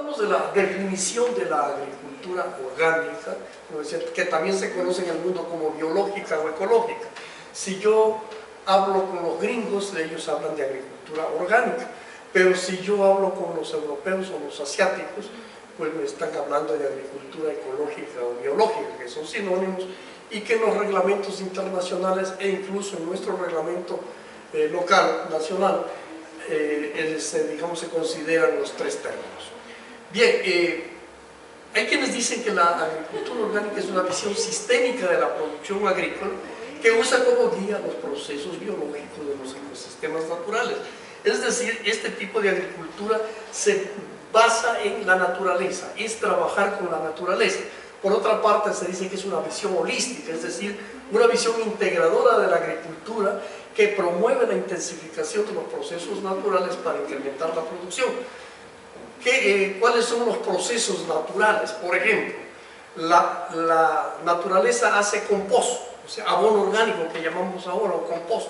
Hablamos de la definición de la agricultura orgánica, que también se conoce en el mundo como biológica o ecológica. Si yo hablo con los gringos, ellos hablan de agricultura orgánica, pero si yo hablo con los europeos o los asiáticos, pues me están hablando de agricultura ecológica o biológica, que son sinónimos, y que en los reglamentos internacionales e incluso en nuestro reglamento local, nacional, digamos, se consideran los tres términos. Bien, hay quienes dicen que la agricultura orgánica es una visión sistémica de la producción agrícola que usa como guía los procesos biológicos de los ecosistemas naturales. Es decir, este tipo de agricultura se basa en la naturaleza, es trabajar con la naturaleza. Por otra parte, se dice que es una visión holística, es decir, una visión integradora de la agricultura que promueve la intensificación de los procesos naturales para incrementar la producción. ¿Cuáles son los procesos naturales? Por ejemplo, la naturaleza hace compost, o sea, abono orgánico que llamamos ahora, o compost,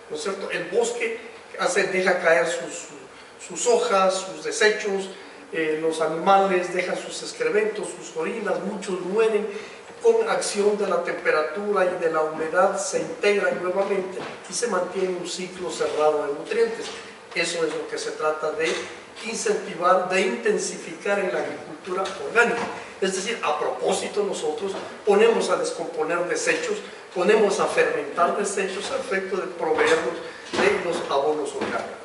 ¿no es cierto? El bosque deja caer sus hojas, sus desechos, los animales dejan sus excrementos, sus orinas, muchos mueren, con acción de la temperatura y de la humedad se integran nuevamente y se mantiene un ciclo cerrado de nutrientes. Eso es lo que se trata de incentivar, de intensificar en la agricultura orgánica. Es decir, a propósito, nosotros ponemos a descomponer desechos, ponemos a fermentar desechos a efecto de proveernos de los abonos orgánicos.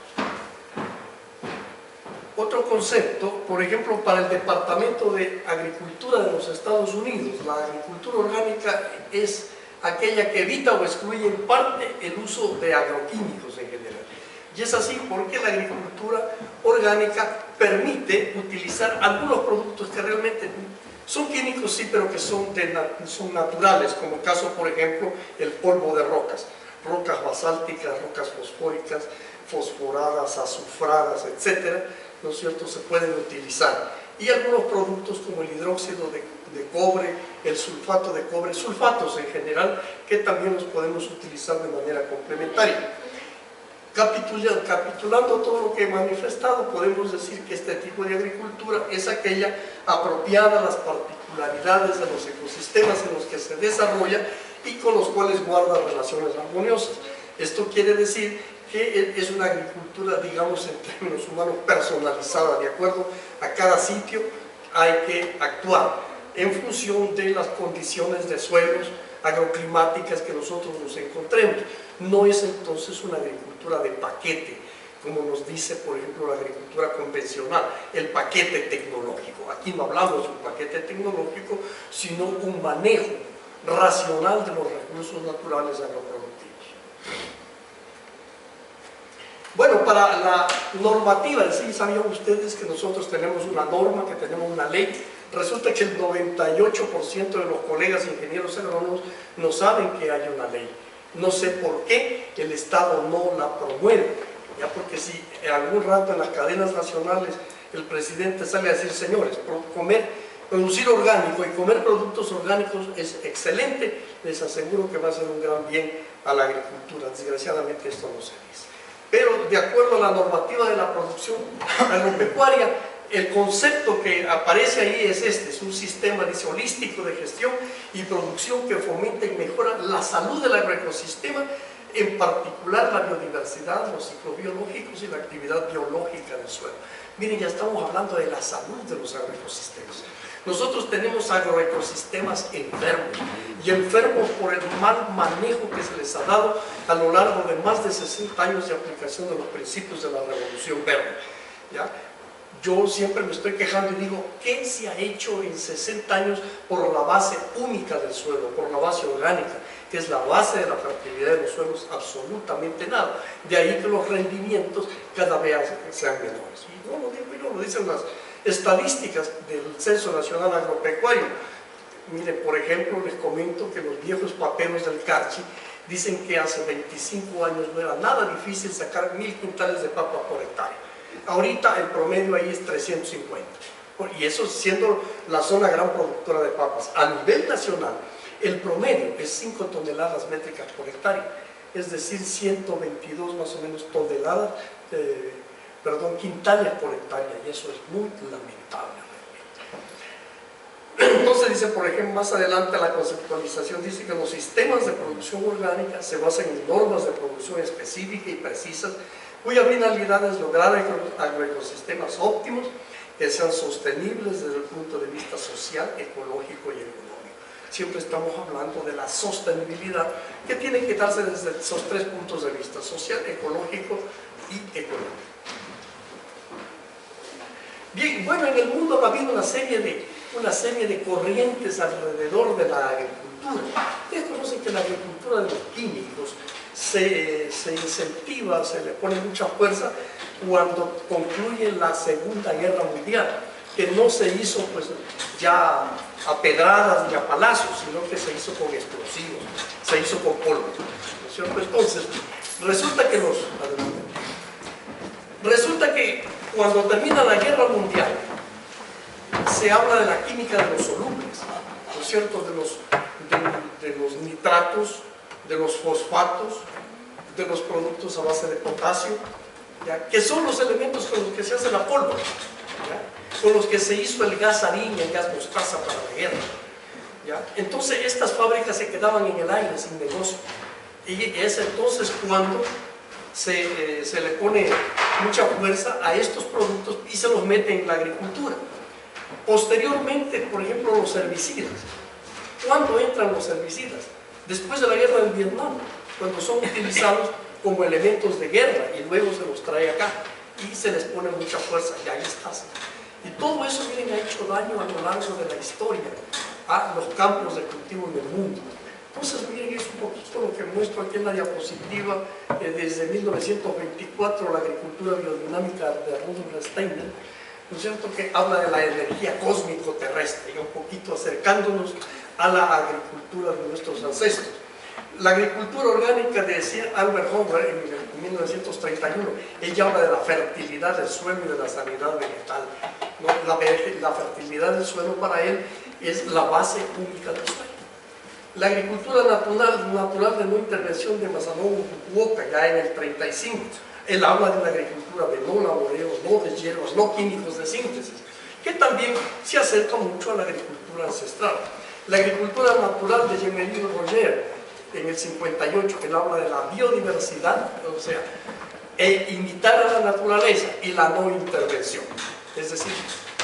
Otro concepto, por ejemplo, para el Departamento de Agricultura de los Estados Unidos, la agricultura orgánica es aquella que evita o excluye en parte el uso de agroquímicos en general. Y es así porque la agricultura orgánica permite utilizar algunos productos que realmente son químicos, sí, pero que son naturales, como el caso, por ejemplo, el polvo de rocas basálticas, rocas fosfóricas, fosforadas, azufradas, etcétera, ¿no es cierto?, se pueden utilizar. Y algunos productos como el hidróxido de cobre, el sulfato de cobre, sulfatos en general, que también los podemos utilizar de manera complementaria. Capitulando todo lo que he manifestado, podemos decir que este tipo de agricultura es aquella apropiada a las particularidades de los ecosistemas en los que se desarrolla y con los cuales guarda relaciones armoniosas. Esto quiere decir que es una agricultura, digamos, en términos humanos, personalizada, de acuerdo a cada sitio hay que actuar en función de las condiciones de suelos agroclimáticas que nosotros nos encontremos. No es entonces una agricultura de paquete, como nos dice, por ejemplo, la agricultura convencional, el paquete tecnológico. Aquí no hablamos de un paquete tecnológico, sino un manejo racional de los recursos naturales agroproductivos. Bueno, para la normativa, sí, sabían ustedes que nosotros tenemos una norma, que tenemos una ley. Resulta que el 98% de los colegas ingenieros agrónomos no saben que hay una ley. No sé por qué el Estado no la promueve, ya, porque si en algún rato en las cadenas nacionales el presidente sale a decir, señores, producir orgánico y comer productos orgánicos es excelente, les aseguro que va a ser un gran bien a la agricultura. Desgraciadamente esto no se dice. Pero de acuerdo a la normativa de la producción agropecuaria, el concepto que aparece ahí es este, es un sistema, dice, holístico de gestión y producción que fomenta y mejora la salud del agroecosistema, en particular la biodiversidad, los ciclos biológicos y la actividad biológica del suelo. Miren, ya estamos hablando de la salud de los agroecosistemas. Nosotros tenemos agroecosistemas enfermos, y enfermos por el mal manejo que se les ha dado a lo largo de más de 60 años de aplicación de los principios de la Revolución Verde, ¿ya? Yo siempre me estoy quejando y digo, ¿qué se ha hecho en 60 años por la base única del suelo, por la base orgánica, que es la base de la fertilidad de los suelos? Absolutamente nada. De ahí que los rendimientos cada vez sean menores. Y no lo digo yo, lo dicen las estadísticas del Censo Nacional Agropecuario. Miren, por ejemplo, les comento que los viejos papeles del Carchi dicen que hace 25 años no era nada difícil sacar 1000 quintales de papa por hectárea. Ahorita el promedio ahí es 350, y eso siendo la zona gran productora de papas. A nivel nacional, el promedio es 5 toneladas métricas por hectárea, es decir, 122 más o menos toneladas quintales por hectárea, y eso es muy lamentable. Entonces dice, por ejemplo, más adelante la conceptualización dice que los sistemas de producción orgánica se basan en normas de producción específicas y precisas, cuya finalidad es lograr agroecosistemas óptimos que sean sostenibles desde el punto de vista social, ecológico y económico. Siempre estamos hablando de la sostenibilidad que tiene que darse desde esos tres puntos de vista: social, ecológico y económico. Bien, bueno, en el mundo ha habido una serie de corrientes alrededor de la agricultura. Ustedes conocen que la agricultura de los químicos se incentiva, se le pone mucha fuerza cuando concluye la Segunda Guerra Mundial, que no se hizo pues ya a pedradas ni a palazos, sino que se hizo con explosivos, se hizo con polvo, ¿no es cierto? Entonces, resulta que cuando termina la Guerra Mundial, se habla de la química de los solubles, ¿no es cierto? De los nitratos, de los fosfatos, de los productos a base de potasio, ¿ya? Que son los elementos con los que se hace la pólvora, ¿ya? Con los que se hizo el gas sarín y el gas mostaza para la guerra, ¿ya? Entonces estas fábricas se quedaban en el aire sin negocio, y es entonces cuando se le pone mucha fuerza a estos productos y se los mete en la agricultura. Posteriormente, por ejemplo, los herbicidas. ¿Cuándo entran los herbicidas? Después de la guerra del Vietnam, cuando son utilizados como elementos de guerra y luego se los trae acá y se les pone mucha fuerza y ahí estás. Y todo eso, miren, ha hecho daño a lo largo de la historia a los campos de cultivo en el mundo. Entonces, miren, es un poquito lo que muestro aquí en la diapositiva, desde 1924, la agricultura biodinámica de Rudolf Steiner, ¿no es cierto?, que habla de la energía cósmico-terrestre, y un poquito acercándonos a la agricultura de nuestros ancestros. La agricultura orgánica de Sir Albert Hoover en 1931, ella habla de la fertilidad del suelo y de la sanidad vegetal, ¿no? La fertilidad del suelo para él es la base única del suelo. La agricultura natural de no intervención de Masanobu Fukuoka, ya en el 35, él habla de una agricultura de no laboreo, no de hierbas, no químicos de síntesis, que también se acerca mucho a la agricultura ancestral. La agricultura natural de Jean-Marie Roger, en el 58, él habla de la biodiversidad, o sea, imitar a la naturaleza y la no intervención, es decir,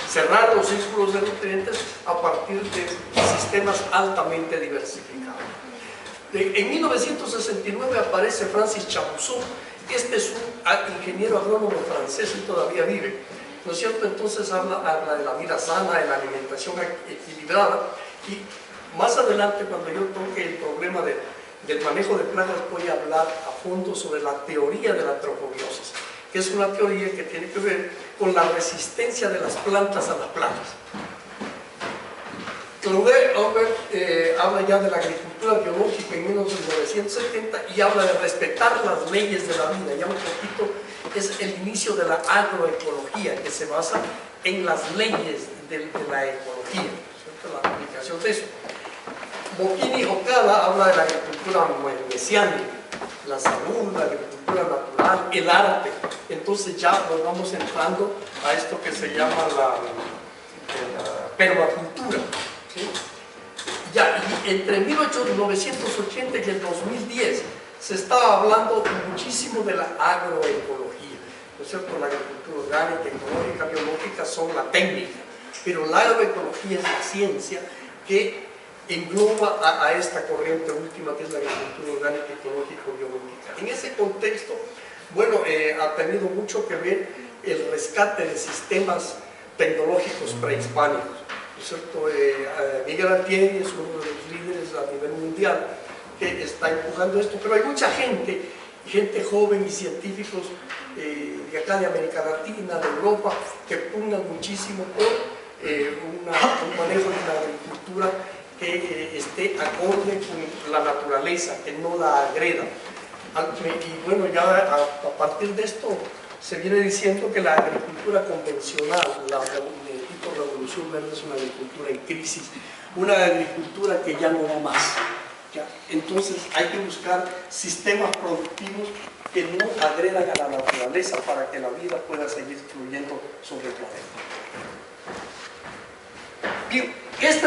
cerrar los círculos de nutrientes a partir de sistemas altamente diversificados. En 1969 aparece Francis Chabouzou. Este es un ingeniero agrónomo francés y todavía vive, ¿no es cierto? Entonces habla de la vida sana, de la alimentación equilibrada, y más adelante, cuando yo toque el problema del manejo de plagas, voy a hablar a fondo sobre la teoría de la trofobiosis, que es una teoría que tiene que ver con la resistencia de las plantas a las plagas. Claude Aubert habla ya de la agricultura biológica en 1970 y habla de respetar las leyes de la vida. Ya un poquito es el inicio de la agroecología, que se basa en las leyes de la ecología, ¿cierto? La aplicación de eso. Bocchini Okada habla de la agricultura mesiánica, la salud, la agricultura natural, el arte. Entonces ya nos vamos entrando a esto que se llama la permacultura. ¿Sí? Ya, y entre 1980 y el 2010 se estaba hablando muchísimo de la agroecología, ¿no es cierto? La agricultura orgánica, ecológica, biológica son la técnica, pero la agroecología es la ciencia que engloba a esta corriente última, que es la agricultura orgánica, ecológica, biológica. En ese contexto, bueno, ha tenido mucho que ver el rescate de sistemas tecnológicos prehispánicos. ¿Cierto? Miguel Altieri es uno de los líderes a nivel mundial que está empujando esto, pero hay mucha gente joven y científicos de acá de América Latina, de Europa, que pugnan muchísimo por un manejo de la agricultura que esté acorde con la naturaleza, que no la agreda. Y bueno, ya a partir de esto se viene diciendo que la agricultura convencional, la revolución verde, es una agricultura en crisis, una agricultura que ya no da más, ¿ya? Entonces hay que buscar sistemas productivos que no agredan a la naturaleza para que la vida pueda seguir fluyendo sobre el planeta. Bien,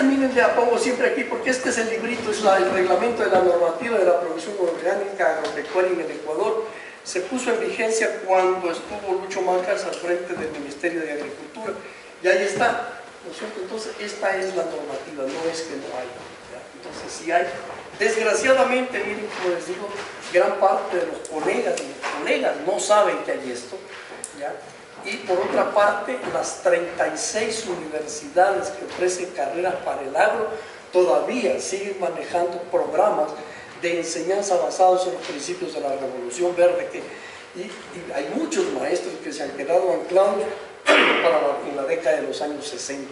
miren, la pongo siempre aquí porque este es el librito, es el reglamento de la normativa de la producción orgánica agropecuaria en el Ecuador. Se puso en vigencia cuando estuvo Lucho Mancas al frente del Ministerio de Agricultura, y ahí está, ¿no es cierto? Entonces esta es la normativa, no es que no haya, ¿ya? Entonces sí hay. Desgraciadamente, miren, como les digo, gran parte de los colegas no saben que hay esto, ¿ya? Y por otra parte, las 36 universidades que ofrecen carreras para el agro todavía siguen manejando programas de enseñanza basados en los principios de la Revolución Verde, y hay muchos maestros que se han quedado anclados en la década de los años 60.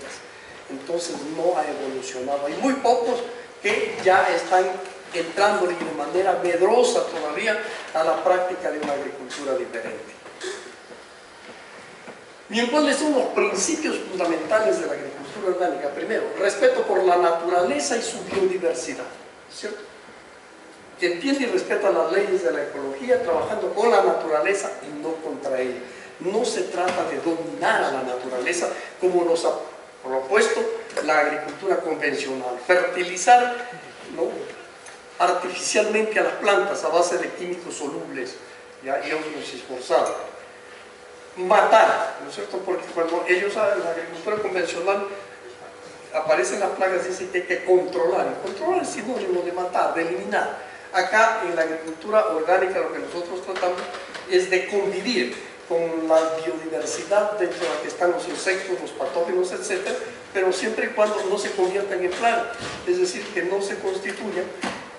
Entonces no ha evolucionado. Hay muy pocos que ya están entrando de manera medrosa todavía a la práctica de una agricultura diferente. Bien, ¿cuáles son los principios fundamentales de la agricultura orgánica? Primero, respeto por la naturaleza y su biodiversidad, ¿cierto? Que entiende y respeta las leyes de la ecología, trabajando con la naturaleza y no contra ella. No se trata de dominar a la naturaleza como nos ha propuesto la agricultura convencional. Fertilizar, ¿no?, artificialmente a las plantas a base de químicos solubles, ¿ya?, y otros esforzados. Matar, ¿no es cierto? Porque cuando ellos saben la agricultura convencional aparecen las plagas, dicen que hay que controlar. Y controlar es sinónimo de matar, de eliminar. Acá en la agricultura orgánica lo que nosotros tratamos es de convivir con la biodiversidad dentro de la que están los insectos, los patógenos, etc., pero siempre y cuando no se conviertan en plagas, es decir, que no se constituyan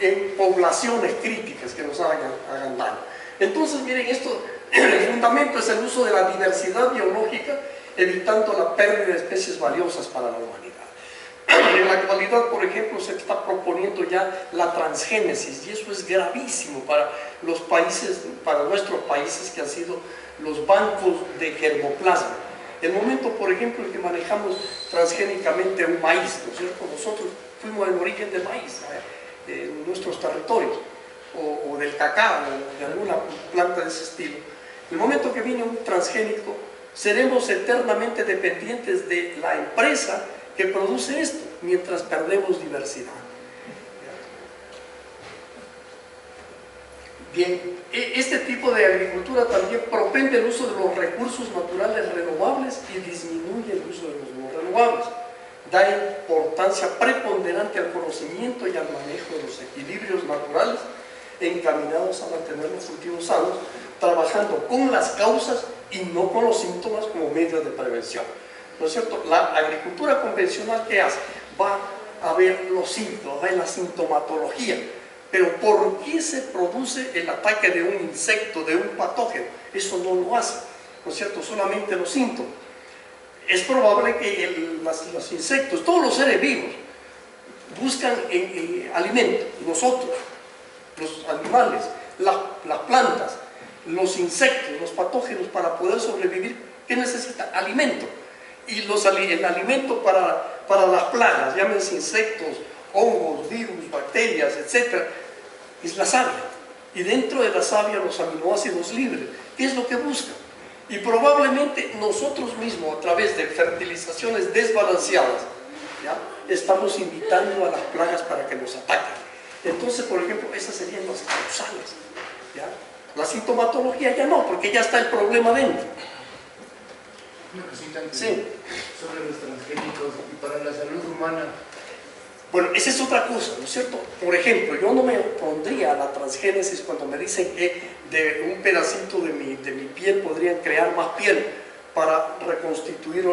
en poblaciones críticas que nos hagan daño. Entonces, miren, esto, el fundamento es el uso de la diversidad biológica, evitando la pérdida de especies valiosas para la humanidad. En la actualidad, por ejemplo, se está proponiendo ya la transgénesis, y eso es gravísimo para los países, para nuestros países que han sido los bancos de germoplasma. El momento, por ejemplo, en que manejamos transgénicamente un maíz, ¿no es cierto? Nosotros fuimos el origen del maíz en nuestros territorios, o del cacao, o de alguna planta de ese estilo. El momento que viene un transgénico, seremos eternamente dependientes de la empresa que produce esto, mientras perdemos diversidad. Bien, este tipo de agricultura también propende el uso de los recursos naturales renovables y disminuye el uso de los no renovables. Da importancia preponderante al conocimiento y al manejo de los equilibrios naturales encaminados a mantener los cultivos sanos, trabajando con las causas y no con los síntomas como medio de prevención. ¿No es cierto? La agricultura convencional, ¿qué hace? Va a ver los síntomas, va en la sintomatología. Pero ¿por qué se produce el ataque de un insecto, de un patógeno? Eso no lo hace, ¿no es cierto? Solamente los síntomas. Es probable que los insectos, todos los seres vivos, buscan alimento. Nosotros, los animales, las plantas, los insectos, los patógenos, para poder sobrevivir, ¿qué necesitan? Alimento. Y el alimento para las plagas, llámense insectos, hongos, virus, bacterias, etc., es la savia. Y dentro de la savia los aminoácidos libres. ¿Qué es lo que buscan? Y probablemente nosotros mismos, a través de fertilizaciones desbalanceadas, ¿ya?, estamos invitando a las plagas para que nos ataquen. Entonces, por ejemplo, esas serían las causales, ¿ya? La sintomatología ya no, porque ya está el problema dentro. Una cosita sí, sobre los transgénicos y para la salud humana. Bueno, esa es otra cosa, ¿no es cierto? Por ejemplo, yo no me opondría a la transgénesis cuando me dicen que de un pedacito de mi piel podrían crear más piel para reconstituir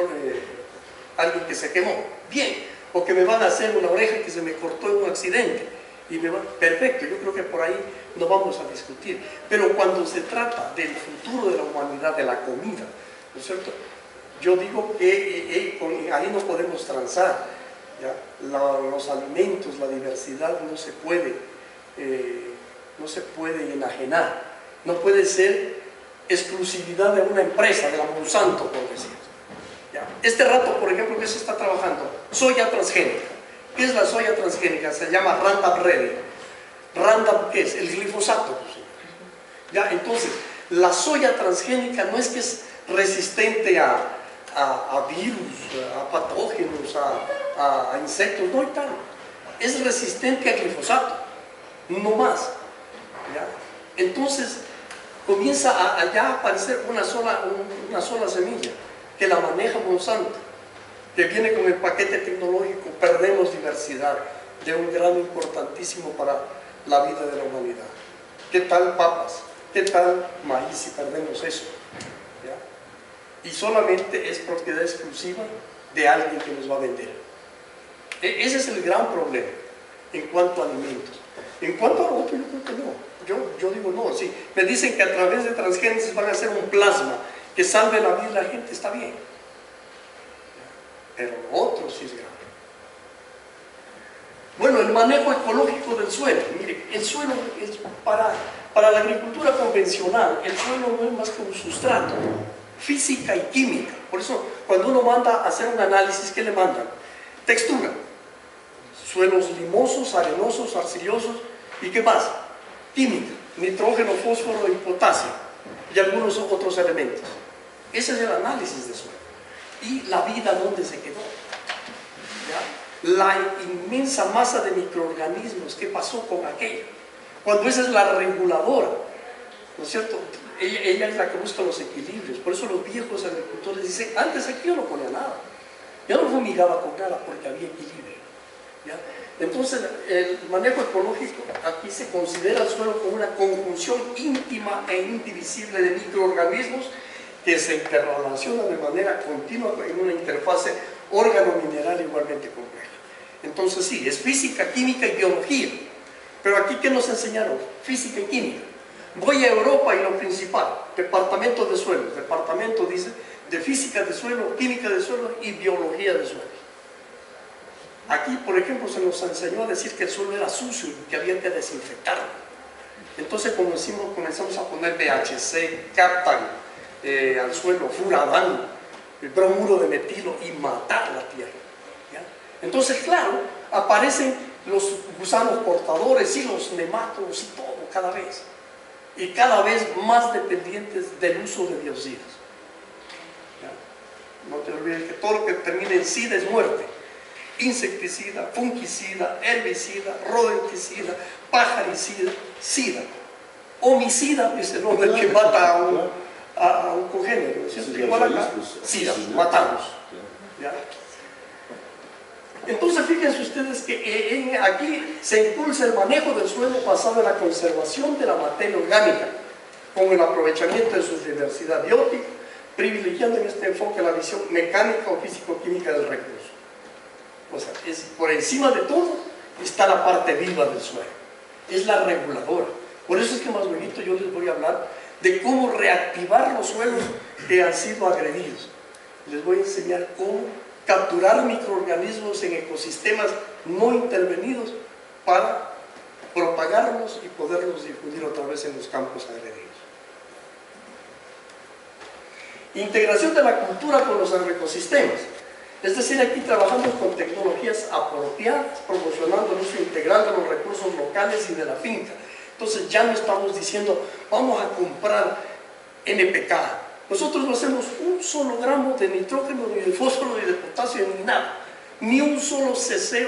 algo que se quemó. Bien, o que me van a hacer una oreja que se me cortó en un accidente. Perfecto, yo creo que por ahí no vamos a discutir. Pero cuando se trata del futuro de la humanidad, de la comida, ¿no es cierto? Yo digo que ahí no podemos transar, ¿ya? Los alimentos, la diversidad no se puede enajenar, no puede ser exclusividad de una empresa, de la Monsanto, por decir. ¿Ya? Este rato, por ejemplo, que se está trabajando, soya transgénica. ¿Qué es la soya transgénica? Se llama Roundup Ready. Roundup, ¿qué es? El glifosato. ¿Ya? Entonces, la soya transgénica no es que es resistente a virus, a patógenos, a insectos, no hay tal. Es resistente a glifosato, no más. ¿Ya? Entonces, comienza a ya aparecer una sola semilla que la maneja Monsanto, que viene con el paquete tecnológico. Perdemos diversidad de un grado importantísimo para la vida de la humanidad. ¿Qué tal papas? ¿Qué tal maíz si perdemos eso? ¿Ya? Y solamente es propiedad exclusiva de alguien que nos va a vender. Ese es el gran problema en cuanto a alimentos. En cuanto a lo otro, yo creo que no. Yo digo no, sí. Me dicen que a través de transgénesis van a hacer un plasma que salve la vida de la gente, está bien. Pero lo otro sí es grave. Bueno, el manejo ecológico del suelo. Mire, el suelo es para la agricultura convencional, el suelo no es más que un sustrato, física y química. Por eso, cuando uno manda a hacer un análisis, ¿qué le mandan? Textura. Suelos limosos, arenosos, arcillosos, ¿y qué más? Química, nitrógeno, fósforo y potasio, y algunos otros elementos. Ese es el análisis de suelo. ¿Y la vida dónde se quedó? ¿Ya? La inmensa masa de microorganismos, ¿qué pasó con aquello? Cuando esa es la reguladora, ¿no es cierto? Ella es la que busca los equilibrios. Por eso los viejos agricultores dicen, antes aquí yo no ponía nada, yo no fumigaba con nada porque había equilibrio. ¿Ya? Entonces, el manejo ecológico, aquí se considera el suelo como una conjunción íntima e indivisible de microorganismos que se interrelacionan de manera continua en una interfase órgano-mineral igualmente compleja. Entonces sí, es física, química y biología. Pero aquí, ¿qué nos enseñaron? Física y química. Voy a Europa y lo principal, departamento de suelos, departamento, dice, de física de suelo, química de suelo y biología de suelo. Aquí, por ejemplo, se nos enseñó a decir que el suelo era sucio y que había que desinfectarlo. Entonces comenzamos a poner BHC, Captan al suelo, Furadán, bromuro de metilo y matar la tierra. ¿Ya? Entonces, claro, aparecen los gusanos portadores y los nematodos y todo cada vez. Y cada vez más dependientes del uso de biocidas. ¿Ya? No te olvides que todo lo que termina en sida es muerte. Insecticida, fungicida, herbicida, rodenticida, pajaricida, sida. Homicida es el nombre que mata a un congénero, ¿no es cierto? Igual acá, sida, matamos. ¿Ya? Entonces fíjense ustedes que aquí se impulsa el manejo del suelo basado en la conservación de la materia orgánica, con el aprovechamiento de su diversidad biótica, privilegiando en este enfoque la visión mecánica o físico-química del recurso. O sea, por encima de todo está la parte viva del suelo, es la reguladora. Por eso es que más bonito yo les voy a hablar de cómo reactivar los suelos que han sido agredidos. Les voy a enseñar cómo capturar microorganismos en ecosistemas no intervenidos para propagarlos y poderlos difundir otra vez en los campos agredidos. Integración de la cultura con los agroecosistemas. Es decir, aquí trabajamos con tecnologías apropiadas, promocionando el uso integral de los recursos locales y de la finca. Entonces ya no estamos diciendo, vamos a comprar NPK. Nosotros no hacemos un solo gramo de nitrógeno, ni de fósforo, ni de potasio, ni nada. Ni un solo cc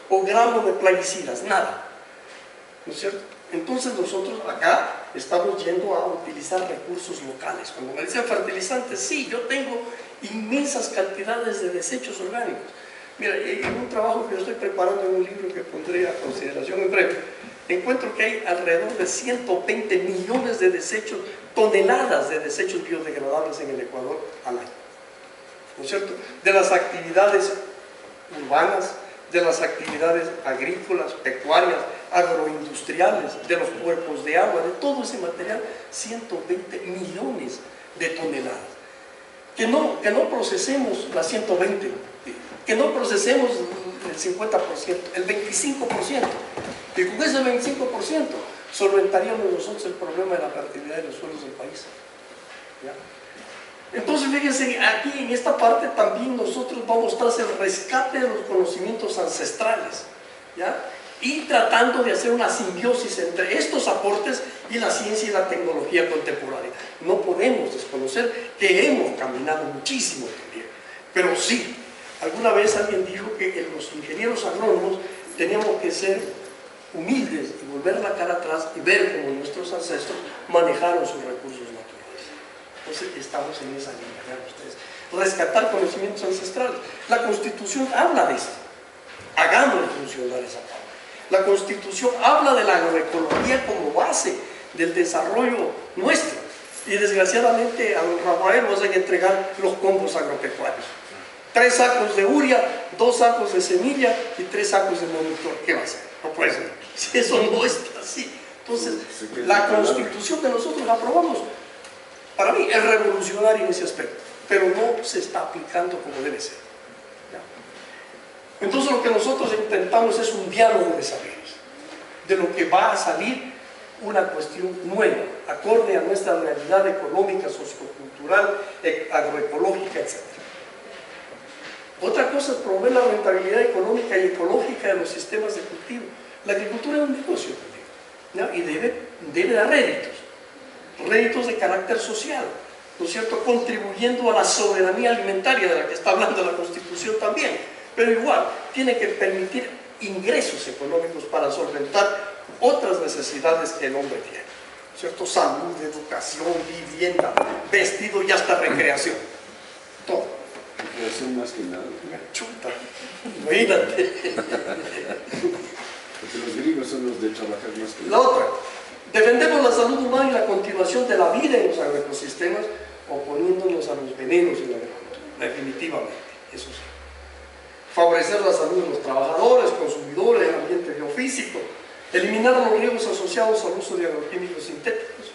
o gramo de plaguicidas, nada. ¿No es cierto? Entonces nosotros acá estamos yendo a utilizar recursos locales. Cuando me dicen fertilizantes, sí, yo tengo inmensas cantidades de desechos orgánicos. Mira, en un trabajo que yo estoy preparando en un libro que pondré a consideración en breve, encuentro que hay alrededor de 120 millones de desechos, toneladas de desechos biodegradables en el Ecuador al año. ¿No es cierto? De las actividades urbanas, de las actividades agrícolas, pecuarias, agroindustriales, de los cuerpos de agua, de todo ese material, 120 millones de toneladas. Que no procesemos las 120, que no procesemos el 50%, el 25%, que con ese 25% solventaríamos nosotros el problema de la fertilidad de los suelos del país. ¿Ya? Entonces fíjense, aquí en esta parte también nosotros vamos tras el rescate de los conocimientos ancestrales, ¿ya? y tratando de hacer una simbiosis entre estos aportes y la ciencia y la tecnología contemporánea. No podemos desconocer que hemos caminado muchísimo también, pero sí, alguna vez alguien dijo que los ingenieros agrónomos teníamos que ser humildes y volver la cara atrás y ver cómo nuestros ancestros manejaron sus recursos naturales. Entonces estamos en esa línea, vean ustedes, rescatar conocimientos ancestrales. La Constitución habla de esto, hagamos funcionar esa parte. La Constitución habla de la agroecología como base del desarrollo nuestro. Y desgraciadamente a don Rafael nos van a entregar los combos agropecuarios. 3 sacos de urea, 2 sacos de semilla y 3 sacos de monitor. ¿Qué va a hacer? No puede ser. Si eso no está así. Entonces, la Constitución que nosotros aprobamos, para mí es revolucionaria en ese aspecto, pero no se está aplicando como debe ser. Entonces lo que nosotros intentamos es un diálogo de saberes, de lo que va a salir una cuestión nueva, acorde a nuestra realidad económica, sociocultural, agroecológica, etc. Otra cosa es promover la rentabilidad económica y ecológica de los sistemas de cultivo. La agricultura es un negocio también, ¿no? Y debe dar réditos de carácter social, ¿no es cierto?, contribuyendo a la soberanía alimentaria de la que está hablando la Constitución también. Pero igual, tiene que permitir ingresos económicos para solventar otras necesidades que el hombre tiene, ¿cierto? Salud, educación, vivienda, vestido y hasta recreación. Todo. Recreación más que nada. Chuta, imagínate. Porque los griegos son los de trabajar más que nada. La otra, defendemos la salud humana y la continuación de la vida en los agroecosistemas, oponiéndonos a los venenos en la agricultura, definitivamente, eso sí. Favorecer la salud de los trabajadores, consumidores, el ambiente biofísico, eliminar los riesgos asociados al uso de agroquímicos sintéticos,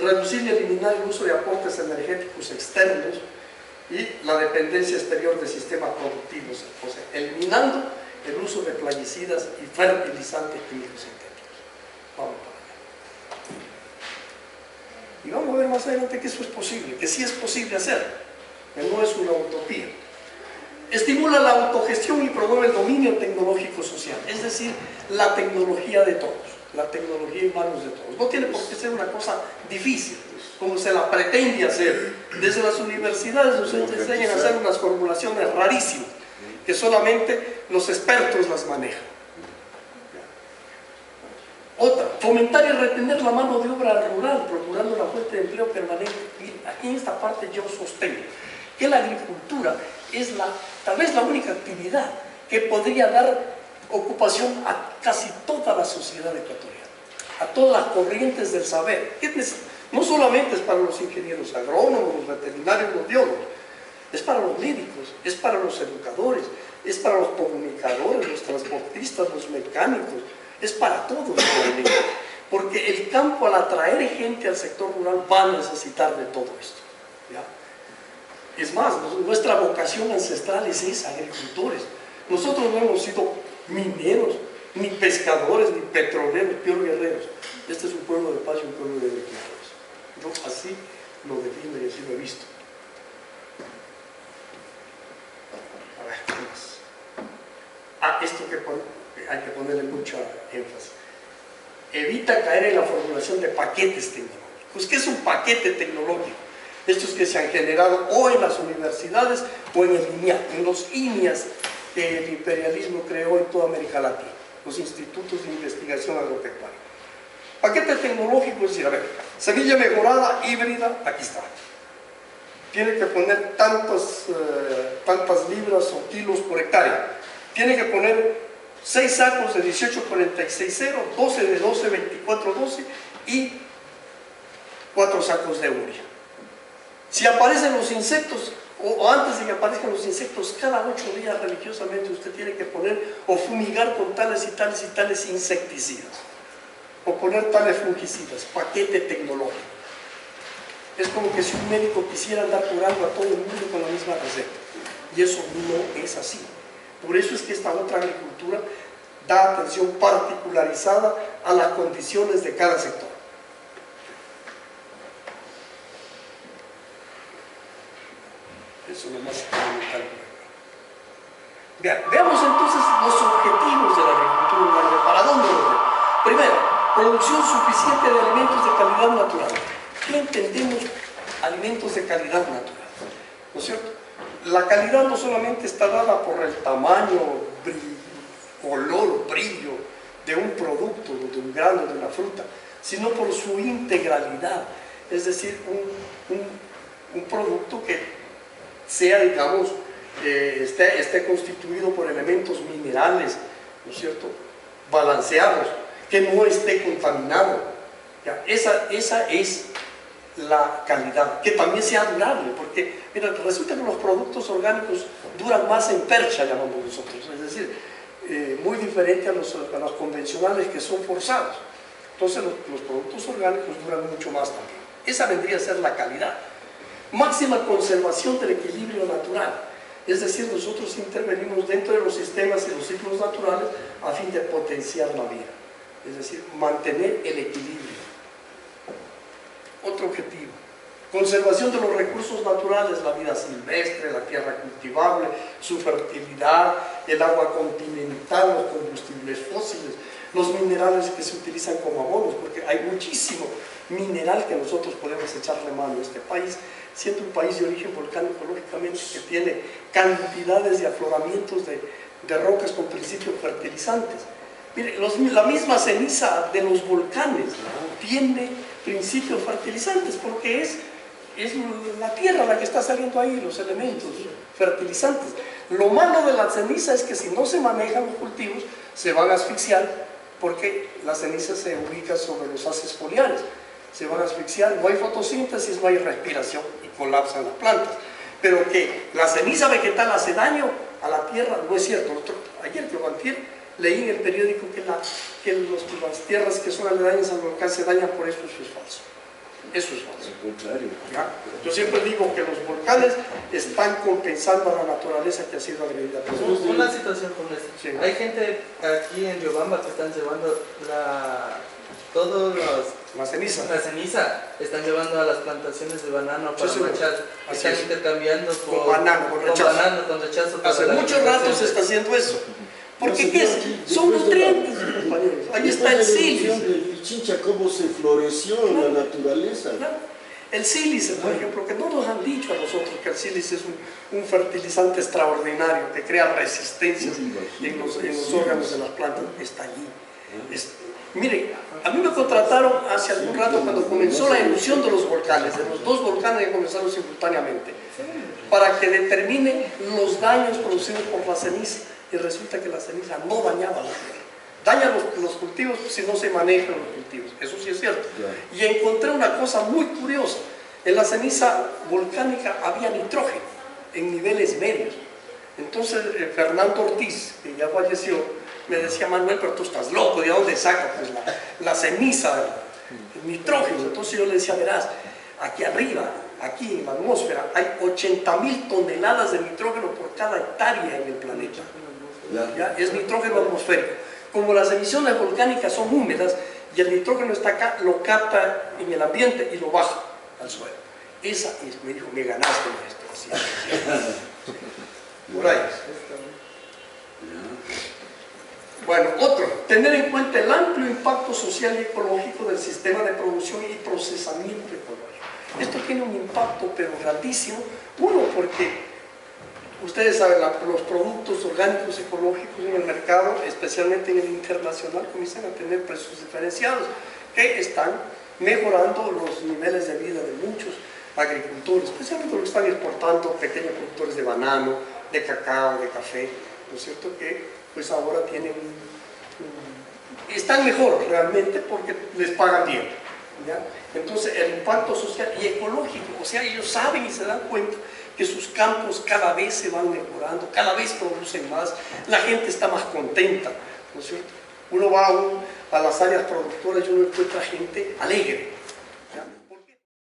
reducir y eliminar el uso de aportes energéticos externos y la dependencia exterior de sistemas productivos, o sea, eliminando el uso de plaguicidas y fertilizantes químicos sintéticos. Vamos para allá. Y vamos a ver más adelante que eso es posible, que sí es posible hacer, que no es una utopía. Estimula la autogestión y promueve el dominio tecnológico social, es decir, la tecnología de todos, la tecnología en manos de todos. No tiene por qué ser una cosa difícil, como se la pretende hacer. Desde las universidades nos enseñan a hacer unas formulaciones rarísimas, que solamente los expertos las manejan. Otra, fomentar y retener la mano de obra rural, procurando la fuente de empleo permanente. Y aquí en esta parte yo sostengo que la agricultura es tal vez la única actividad que podría dar ocupación a casi toda la sociedad ecuatoriana, a todas las corrientes del saber. No solamente es para los ingenieros agrónomos, los veterinarios, los biólogos, es para los médicos, es para los educadores, es para los comunicadores, los transportistas, los mecánicos, es para todos, porque el campo, al atraer gente al sector rural, va a necesitar de todo esto, ¿ya? Es más, nuestra vocación ancestral es esa, agricultores. Nosotros no hemos sido mineros, ni pescadores, ni petroleros, peor guerreros. Este es un pueblo de paz y un pueblo de agricultores. Yo así lo defino y así lo he visto. A ver, ¿qué más? Esto que hay que ponerle mucha énfasis. Evita caer en la formulación de paquetes tecnológicos. ¿Qué es un paquete tecnológico? Estos que se han generado o en las universidades o en el INIA, en los INIAs que el imperialismo creó en toda América Latina, los institutos de investigación agropecuaria. Paquete tecnológico es decir, a ver, semilla mejorada, híbrida, aquí está. Tiene que poner tantas libras o kilos por hectárea. Tiene que poner 6 sacos de 18-46-0, 12 de 12, 24-12 y 4 sacos de urea. Si aparecen los insectos, o antes de que aparezcan los insectos, cada 8 días religiosamente usted tiene que poner o fumigar con tales y tales y tales insecticidas, o poner tales fungicidas, paquete tecnológico. Es como que si un médico quisiera andar curando a todo el mundo con la misma receta, y eso no es así. Por eso es que esta otra agricultura da atención particularizada a las condiciones de cada sector. Eso es lo más fundamental. Veamos entonces los objetivos de la agricultura rural. Producción suficiente de alimentos de calidad natural. ¿Qué entendemos alimentos de calidad natural? ¿No es cierto? La calidad no solamente está dada por el tamaño, color, brillo de un producto, de un grano, de una fruta, sino por su integralidad. Es decir, un producto que sea, digamos, esté constituido por elementos minerales, ¿no es cierto?, balanceados, que no esté contaminado. ¿Ya? Esa es la calidad, que también sea durable, porque mira, resulta que los productos orgánicos duran más en percha, llamamos nosotros, es decir, muy diferente a los convencionales que son forzados. Entonces los productos orgánicos duran mucho más también. Esa vendría a ser la calidad. Máxima conservación del equilibrio natural, es decir, nosotros intervenimos dentro de los sistemas y los ciclos naturales a fin de potenciar la vida, es decir, mantener el equilibrio. Otro objetivo: conservación de los recursos naturales, la vida silvestre, la tierra cultivable, su fertilidad, el agua continental, los combustibles fósiles, los minerales que se utilizan como abonos, porque hay muchísimo mineral que nosotros podemos echarle mano a este país, siendo un país de origen volcánico, lógicamente, que tiene cantidades de afloramientos de rocas con principios fertilizantes. Mire, la misma ceniza de los volcanes tiene principios fertilizantes, porque es la tierra la que está saliendo ahí, los elementos fertilizantes. Lo malo de la ceniza es que si no se manejan los cultivos, se van a asfixiar, porque la ceniza se ubica sobre los haces foliares. Se van a asfixiar, no hay fotosíntesis, no hay respiración y colapsan las plantas. Pero que la ceniza vegetal hace daño a la tierra, no es cierto. Ayer que antier leí en el periódico que las tierras que son aledañas al volcán se dañan por eso. Eso es falso. Eso es falso. Al contrario. ¿Ya? Yo siempre digo que los volcanes están compensando a la naturaleza que ha sido agredida. Una situación como esta. Sí. Hay gente aquí en Riobamba que están llevando La ceniza. la ceniza, están llevando a las plantaciones de banano para Sí, machar. así Están es. intercambiando Con banano, con rechazo. con rechazo para Hace la mucho rato se está haciendo eso. Porque ¿qué es? Son nutrientes, compañeros. Ahí está el sílice. El Chincha, cómo se floreció en la naturaleza. Claro. El sílice, por ejemplo, que no nos han dicho a nosotros que el sílice es un fertilizante extraordinario que crea resistencias en los órganos de las plantas, está allí. Mire, a mí me contrataron hace algún rato cuando comenzó la erupción de los volcanes, de los dos volcanes que comenzaron simultáneamente, para que determine los daños producidos por la ceniza, y resulta que la ceniza no dañaba la tierra. Daña los cultivos si no se manejan los cultivos, eso sí es cierto. Y encontré una cosa muy curiosa: en la ceniza volcánica había nitrógeno en niveles medios. Entonces Fernando Ortiz, que ya falleció, me decía: Manuel, pero tú estás loco, ¿de dónde sacas pues, la ceniza, el nitrógeno? Entonces yo le decía: verás, aquí arriba, aquí en la atmósfera, hay 80.000 toneladas de nitrógeno por cada hectárea en el planeta. ¿Ya? Es nitrógeno atmosférico. Como las emisiones volcánicas son húmedas y el nitrógeno está acá, lo capta en el ambiente y lo baja al suelo. Esa es, me dijo, me ganaste esto. Así. Por ahí. Bueno, otro, tener en cuenta el amplio impacto social y ecológico del sistema de producción y procesamiento ecológico. Esto tiene un impacto pero grandísimo. Uno, porque ustedes saben, los productos orgánicos ecológicos en el mercado, especialmente en el internacional, comienzan a tener precios diferenciados que están mejorando los niveles de vida de muchos agricultores, especialmente los que están exportando, pequeños productores de banano, de cacao, de café, ¿no es cierto? Que pues ahora tienen están mejor realmente porque les pagan bien, ¿ya? Entonces el impacto social y ecológico, o sea, ellos saben y se dan cuenta que sus campos cada vez se van mejorando, cada vez producen más, la gente está más contenta, ¿no es cierto? Uno va a las áreas productoras y uno encuentra gente alegre,